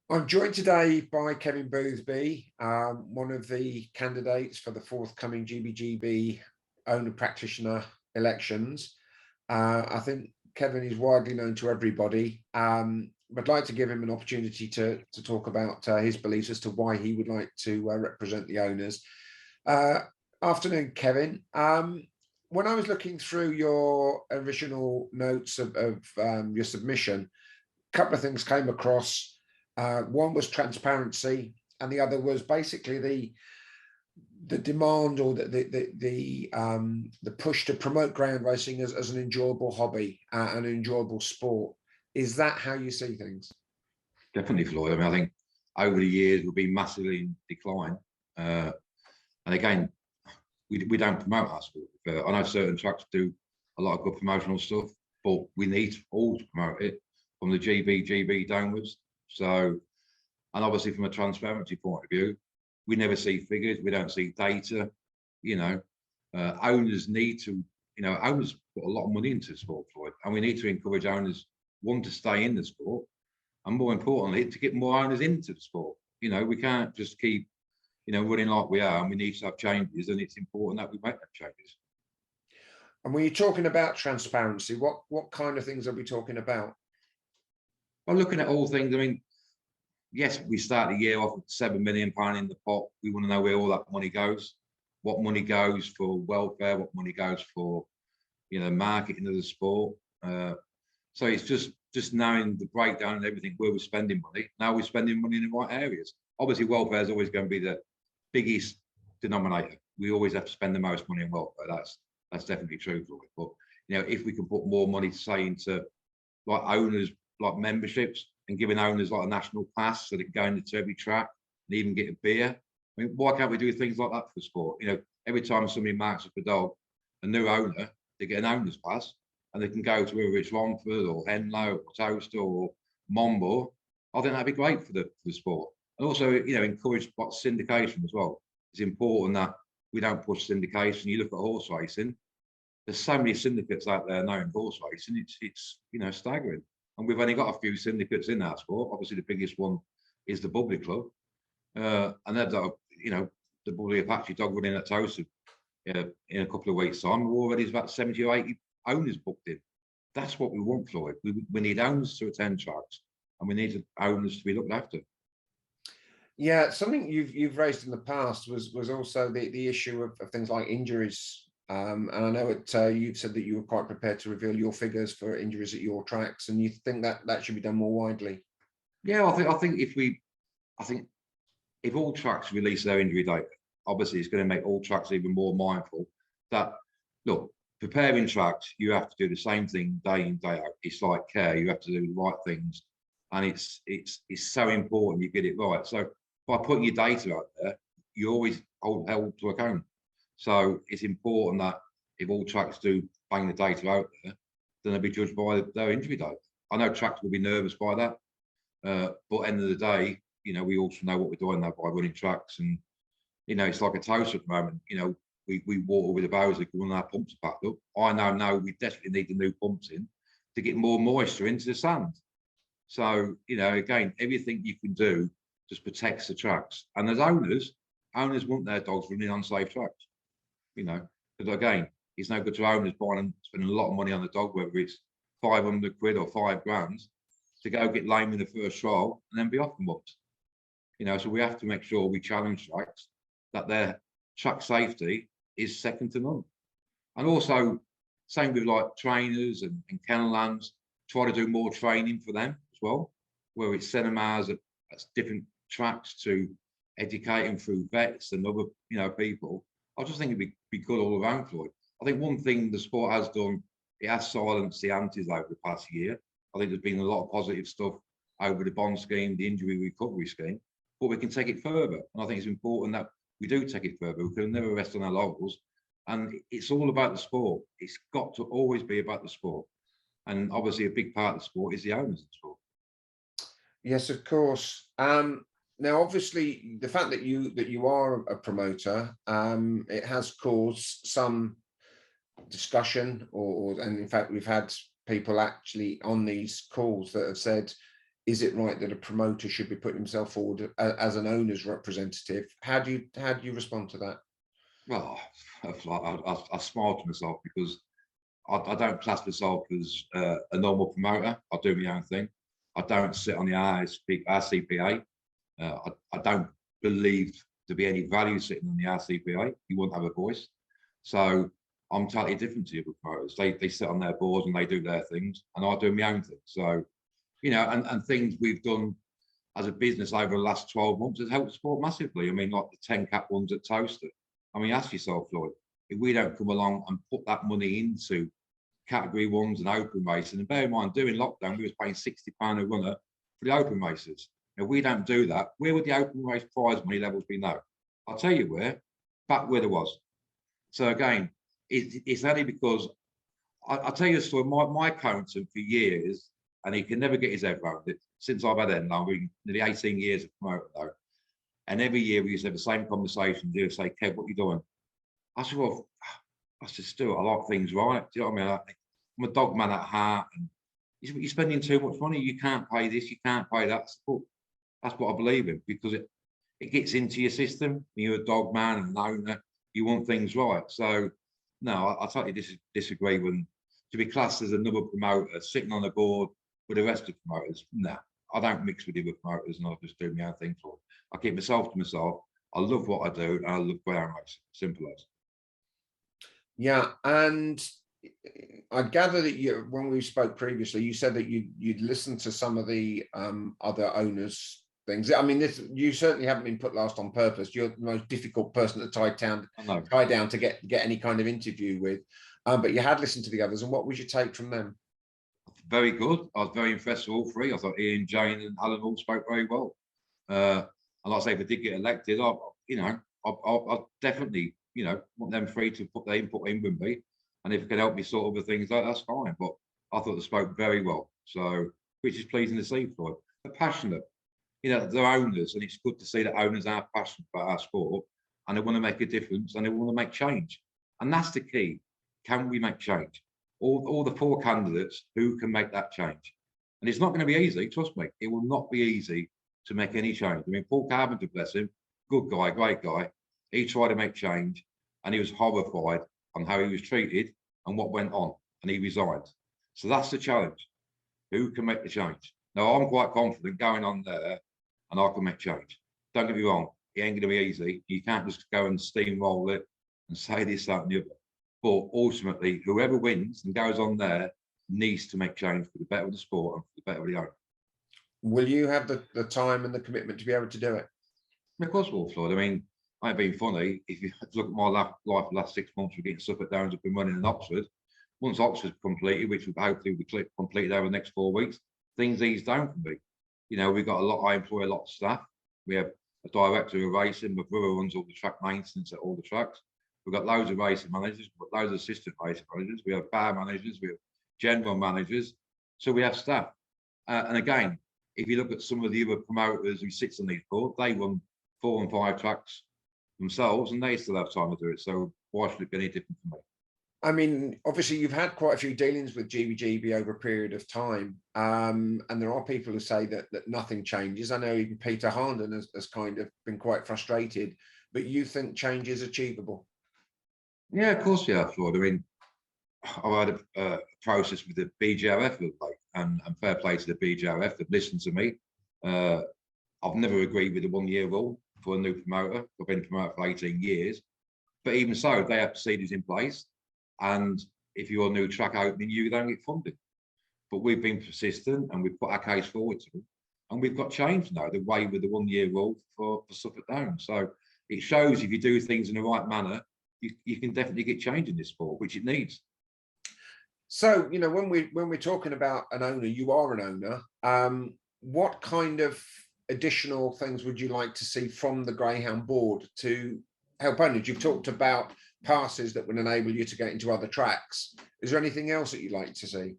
I'm joined today by Kevin Boothby, one of the candidates for the forthcoming GBGB owner practitioner elections. I think Kevin is widely known to everybody. I'd like to give him an opportunity to talk about his beliefs as to why he would like to represent the owners. Uh, Afternoon, Kevin. When I was looking through your original notes of your submission, a couple of things came across. One was transparency, and the other was basically the demand or the push to promote ground racing as an enjoyable hobby, an enjoyable sport. Is that how you see things? Definitely, Floyd. I mean, I think over the years we've been massively in decline. And again, we don't promote our sport. I know certain tracks do a lot of good promotional stuff, but we need all to promote it from the GB downwards. So, and obviously from a transparency point of view, we never see figures, we don't see data. You know, owners need to, owners put a lot of money into the sport, Floyd, and we need to encourage owners, one, to stay in the sport, and more importantly, to get more owners into the sport. We can't just keep, running like we are, and we need to have changes, and it's important that we make that changes. And when you're talking about transparency, what kind of things are we talking about? Well, looking at all things, I mean, yes, we start the year off with £7 million in the pot. We want to know where all that money goes, what money goes for welfare, what money goes for, marketing of the sport. So it's just knowing the breakdown and everything, where we're spending money. Now we're spending money in the right areas. Obviously, welfare is always going to be the biggest denominator. We always have to spend the most money on welfare. That's definitely true for it. But if we can put more money, say, into like owners, like memberships, and giving owners like a national pass so they can go into every track and even get a beer. I mean, why can't we do things like that for sport? Every time somebody marks up a dog, a new owner, they get an owner's pass, and they can go to whether it's Romford or Henlow or Toaster or Monbo. I think that'd be great for the sport. And also, encourage syndication as well. It's important that we don't push syndication. You look at horse racing, there's so many syndicates out there now in horse racing, it's staggering. And we've only got a few syndicates in our sport. Obviously, the biggest one is the Boothby Club. And they've got, the Boothby Apache dog running at Toaster in a couple of weeks' time. We're already about 70 or 80 owners booked in. That's what we want, Floyd. We need owners to attend tracks, and we need owners to be looked after. Yeah, something you've raised in the past was also the issue of things like injuries. And I know you've said that you were quite prepared to reveal your figures for injuries at your tracks, and you think that should be done more widely. Yeah, I think if all tracks release their injury data, obviously it's going to make all tracks even more mindful that, look, preparing tracks, you have to do the same thing day in, day out. It's like care, you have to do the right things, and it's so important you get it right. So by putting your data out there, you always held to account. So it's important that if all tracks do bang the data out there, then they'll be judged by their injury data. I know tracks will be nervous by that, but end of the day, we also know what we're doing now by running tracks, and it's like a toaster at the moment. We water with a Bowser when our pumps are packed up. I know we desperately need the new pumps in to get more moisture into the sand. So again, everything you can do just protects the tracks. And as owners want their dogs running on safe tracks. Because again, it's no good to owners buying and spending a lot of money on the dog, whether it's 500 quid or £5, to go get lame in the first trial and then be off the months. So we have to make sure we challenge tracks that their track safety is second to none. And also, same with like trainers and kennel lands, try to do more training for them as well, where it's seminars at different tracks to educate them through vets and other people. I just think it'd be good all around, Floyd. I think one thing the sport has done, it has silenced the antis over the past year. I think there's been a lot of positive stuff over the bond scheme, the injury recovery scheme, but we can take it further. And I think it's important that we do take it further. We can never rest on our laurels. And it's all about the sport. It's got to always be about the sport. And obviously a big part of the sport is the owners of the sport. Yes, of course. Now, obviously, the fact that you are a promoter, it has caused some discussion, and in fact, we've had people actually on these calls that have said, is it right that a promoter should be putting himself forward as an owner's representative? How do you respond to that? Well, I smile to myself because I don't class myself as a normal promoter. I do my own thing. I don't sit on the RCPA. I don't believe to be any value sitting on the RCPA. You wouldn't have a voice. So I'm totally different to the other promoters. They sit on their boards and they do their things, and I do my own thing. So, you know, and things we've done as a business over the last 12 months has helped the sport massively. I mean, like the 10 cap ones at Toaster. I mean, ask yourself, Lloyd, if we don't come along and put that money into category ones and open racing, and bear in mind, during lockdown, we was paying £60 a runner for the open races. If we don't do that, where would the open race prize money levels be now? I'll tell you where, back where there was. So again, it's only because I'll tell you a story. My accountant for years, and he can never get his head around it. Since I've had it now, nearly 18 years of promoter though, and every year we used to have the same conversation. He'd say, "Kev, what are you doing?" I said, "Well, I said, Stuart, I like things right. Do you know what I mean? I'm a dog man at heart, and you're spending too much money. You can't pay this, you can't pay that." That's what I believe in, because it gets into your system. You're a dog man and an owner. You want things right. So no, I totally disagree when to be classed as another promoter sitting on a board with the rest of the promoters. No, I don't mix with the other promoters, and I just do my own thing for them. I keep myself to myself. I love what I do, and I love ground racing. Simple as. Yeah, and I gather that you, when we spoke previously, you said that you'd listened to some of the other owners' things. I mean, you certainly haven't been put last on purpose. You're the most difficult person to tie down to get any kind of interview with. But you had listened to the others, and what was your take from them? Very good. I was very impressed with all three. I thought Ian, Jane, and Alan all spoke very well. And like I say, if I did get elected, I definitely, want them three to put their input in with me. And if it can help me sort other things out, that's fine. But I thought they spoke very well. So, which is pleasing to see, Floyd. They're passionate. They're owners, and it's good to see that owners are passionate about our sport, and they want to make a difference, and they want to make change. And that's the key. Can we make change? All the four candidates who can make that change. And it's not going to be easy, trust me. It will not be easy to make any change. I mean, Paul Carpenter, bless him, good guy, great guy. He tried to make change, and he was horrified on how he was treated and what went on, and he resigned. So that's the challenge. Who can make the change? Now, I'm quite confident going on there, and I can make change. Don't get me wrong, it ain't going to be easy. You can't just go and steamroll it and say this, that, and the other. But ultimately, whoever wins and goes on there needs to make change for the better of the sport and for the better of the owner. Will you have the time and the commitment to be able to do it? Of course, will, Floyd. I mean, I ain't being funny. If you look at my life the last 6 months, we're getting Suffolk Downs up and running in Oxford. Once Oxford's completed, which will hopefully be completed over the next 4 weeks, things ease down for me. We've got I employ a lot of staff. We have a director of racing. My brother runs all the track maintenance at all the tracks. We've got loads of racing managers, we've got loads of assistant racing managers. We have bar managers, we have general managers. So we have staff. And again, if you look at some of the other promoters who sits on these boards, they run 4 and 5 tracks themselves, and they still have time to do it. So why should it be any different for me? I mean, obviously, you've had quite a few dealings with GBGB over a period of time, and there are people who say that nothing changes. I know even Peter Harnden has kind of been quite frustrated, but you think change is achievable? Yeah, of course, yeah, Floyd. I mean, I've had a process with the BJRF, and fair play to the BJRF. They've listened to me. I've never agreed with the 1 year rule for a new promoter. I've been a promoter for 18 years. But even so, they have procedures in place. And if you're a new track opening, you don't get funded. But we've been persistent, and we've put our case forward to them. And we've got change now, the way with the 1 year rule for Suffolk Downs. So it shows if you do things in the right manner, you can definitely get change in this sport, which it needs. So, when we're talking about an owner, you are an owner. What kind of additional things would you like to see from the Greyhound board to help owners? You've talked about passes that would enable you to get into other tracks. Is there anything else that you'd like to see?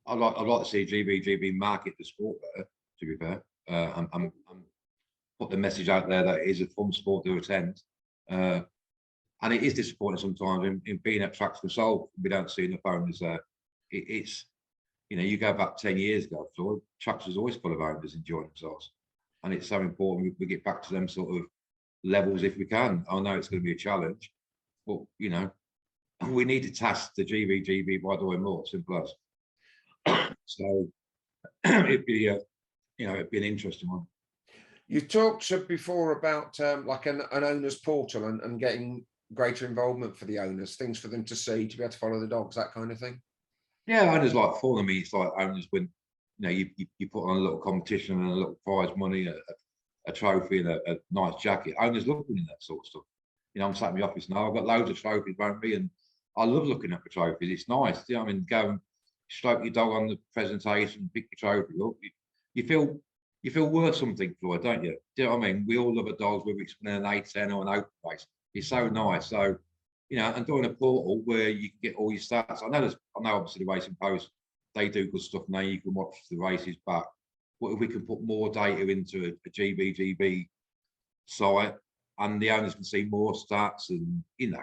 I'd like to see GBGB market the sport better, to be fair. I'm put the message out there that it is a fun sport to attend. And it is disappointing sometimes in being at tracks myself, we don't see enough owners there. You know, you go back 10 years ago, Floyd, tracks was always full of owners enjoying themselves. And it's so important we get back to them sort of levels if we can. I know it's going to be a challenge, but, you know, we need to task the GVGB by doing more, simple as. So it'd be a, you know, it'd be an interesting one. You talked before about like an owner's portal and getting greater involvement for the owners, things for them to see, to be able to follow the dogs, that kind of thing. Yeah, owners like fun. I mean, it's like owners when, you know, you put on a little competition and a little prize money, a trophy and a nice jacket. Owners love winning that sort of stuff. You know, I'm sat in the office now. I've got loads of trophies around me, and I love looking at the trophies. It's nice. You know, I mean, go and stroke your dog on the presentation, pick your trophy up. You feel worth something, Floyd, don't you? Do you know what I mean? We all love a dog, whether it's winning an A10 or an open race. It's so nice. So, you know, and doing a portal where you can get all your stats. I know obviously the Racing Post, they do good stuff now. You can watch the races back. What if we can put more data into a GBGB site, and the owners can see more stats? And, you know,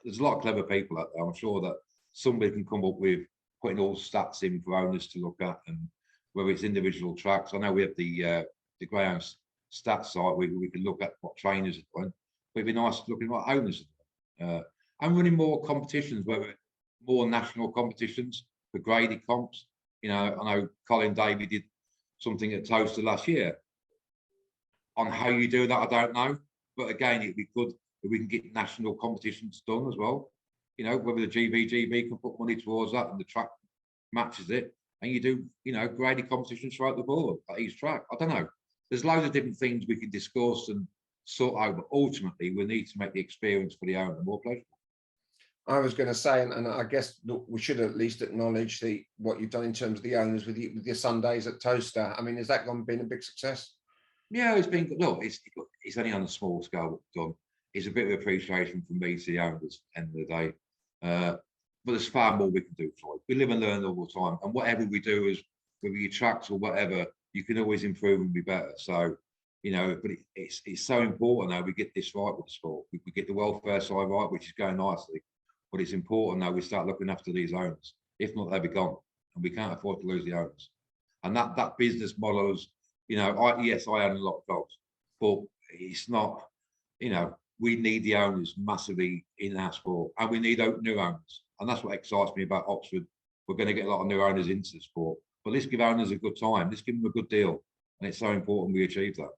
there's a lot of clever people out there. I'm sure that somebody can come up with putting all stats in for owners to look at, and whether it's individual tracks. I know we have the Greyhound stats site where we can look at what trainers are doing, but it'd be nice looking at what owners are doing. I'm running more competitions, whether more national competitions for graded comps. You know, I know Colin Davey did something at Toaster last year. On how you do that, I don't know. But again, it'd be good if we can get national competitions done as well. You know, whether the GVGB can put money towards that and the track matches it, and you do, you know, graded competitions throughout the board at each track. I don't know. There's loads of different things we can discuss and sort out, but ultimately we need to make the experience for the owner more pleasurable. I was going to say, and I guess we should at least acknowledge what you've done in terms of the owners with your Sundays at Toaster. I mean, has that been a big success? Yeah, it's been good. Look, it's only on a small scale done. It's a bit of appreciation from me to the owners at the end of the day. But there's far more we can do, Floyd. We live and learn all the time. And whatever we do, is whether you tracks or whatever, you can always improve and be better. So, you know, but it's so important now we get this right with the sport. We get the welfare side right, which is going nicely. But it's important now we start looking after these owners. If not, they'll be gone. And we can't afford to lose the owners. And that business model is, you know, yes, I own a lot of dogs, but it's not, you know, we need the owners massively in our sport, and we need new owners. And that's what excites me about Oxford. We're going to get a lot of new owners into the sport, but let's give owners a good time. Let's give them a good deal. And it's so important we achieve that.